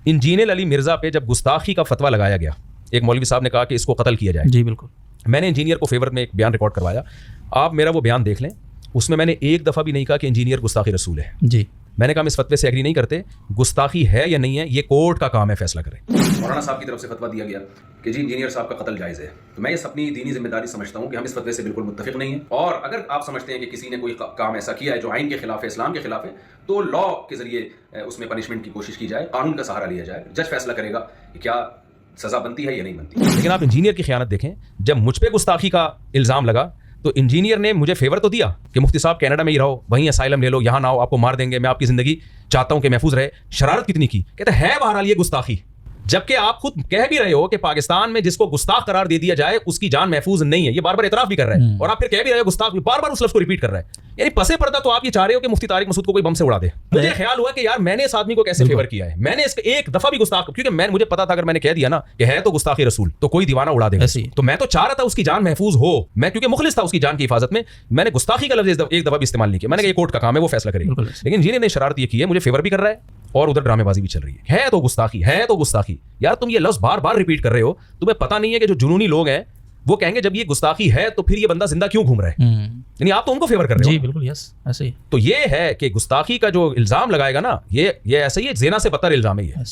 Engineer علی مرزا پہ جب گستاخی کا فتویٰ لگایا گیا، ایک مولوی صاحب نے کہا کہ اس کو قتل کیا جائے. جی بالکل. میں نے انجینئر کو فیور میں ایک بیان ریکارڈ کروایا. آپ میرا وہ بیان دیکھ لیں، اس میں نے ایک دفعہ بھی نہیں کہا کہ انجینئر گستاخی رسول ہے. جی میں نے کہا ہم اس فتوے سے ایگری نہیں کرتے، گستاخی ہے یا نہیں ہے یہ کورٹ کا کام ہے فیصلہ کرے. مولانا صاحب کی طرف سے فتویٰ دیا گیا کہ جی انجینئر صاحب کا قتل جائز ہے، تو میں اس اپنی دینی ذمہ داری سمجھتا ہوں کہ ہم اس فتوے سے بالکل متفق نہیں ہیں. اور اگر آپ سمجھتے ہیں کہ کسی نے کوئی کام ایسا کیا ہے جو آئین کے خلاف ہے، اسلام کے خلاف ہے، تو لا کے ذریعے اس میں پنشمنٹ کی کوشش کی جائے، قانون کا سہارا لیا جائے. جج فیصلہ کرے گا کہ کیا سزا بنتی ہے یا نہیں بنتی. لیکن آپ انجینئر کی خیانت دیکھیں، جب مجھ پہ گستاخی کا الزام لگا تو انجینئر نے مجھے فیور تو دیا کہ مفتی صاحب کینیڈا میں ہی رہو، وہیں اسائلم لے لو، یہاں نہ آؤ، آپ کو مار دیں گے، میں آپ کی زندگی چاہتا ہوں کہ محفوظ رہے. شرارت کتنی کی، کہتے ہے بہرحال یہ گستاخی، جبکہ آپ خود کہہ بھی رہے ہو کہ پاکستان میں جس کو گستاخ قرار دے دیا جائے اس کی جان محفوظ نہیں ہے. یہ بار بار اعتراف بھی کر رہا ہے اور آپ پھر کہہ بھی رہے ہو گستاخ، بار بار اس لفظ کو ریپیٹ کر رہا ہے. یعنی پسے پردہ تو آپ یہ چاہ رہے ہو کہ مفتی طارق مسعود کو کوئی بم سے اڑا دے. مجھے خیال ہوا کہ یار میں نے اس آدمی کو کیسے فیور کیا ہے. میں نے اس کا ایک دفعہ بھی گستاخ، کیونکہ مجھے پتا تھا اگر میں نے کہہ دیا نا کہ ہے تو گستاخی رسول تو کوئی دیوانہ اڑا دے گا. تو میں تو چاہ رہا تھا اس کی جان محفوظ ہو، میں کیونکہ مخلص تھا اس کی جان کی حفاظت میں. میں نے گستاخی کا لفظ ایک دفعہ بھی استعمال نہیں کیا. میں نے کہا یہ کورٹ کا کام ہے، وہ فیصلہ کرے گا. لیکن جنہوں نے شرارت یہ کی ہے، مجھے فیور بھی کر رہا ہے اور ادھر ڈرامے بازی بھی چل رہی ہے تو گستاخی ہے تو گستاخی. یار تم یہ لفظ بار بار ریپیٹ کر رہے ہو، تمہیں پتہ نہیں ہے کہ جو جنونی لوگ ہیں وہ کہیں گے جب یہ گستاخی ہے تو پھر یہ بندہ زندہ کیوں گھوم رہا ہے. یعنی آپ تو ان کو فیور کر رہے ہو. جی بالکل، یس ایسے ہی. تو یہ ہے کہ گستاخی کا جو الزام لگائے گا نا، یہ ایسا ہی ہے، زنا سے بدتر الزام ہے یہ.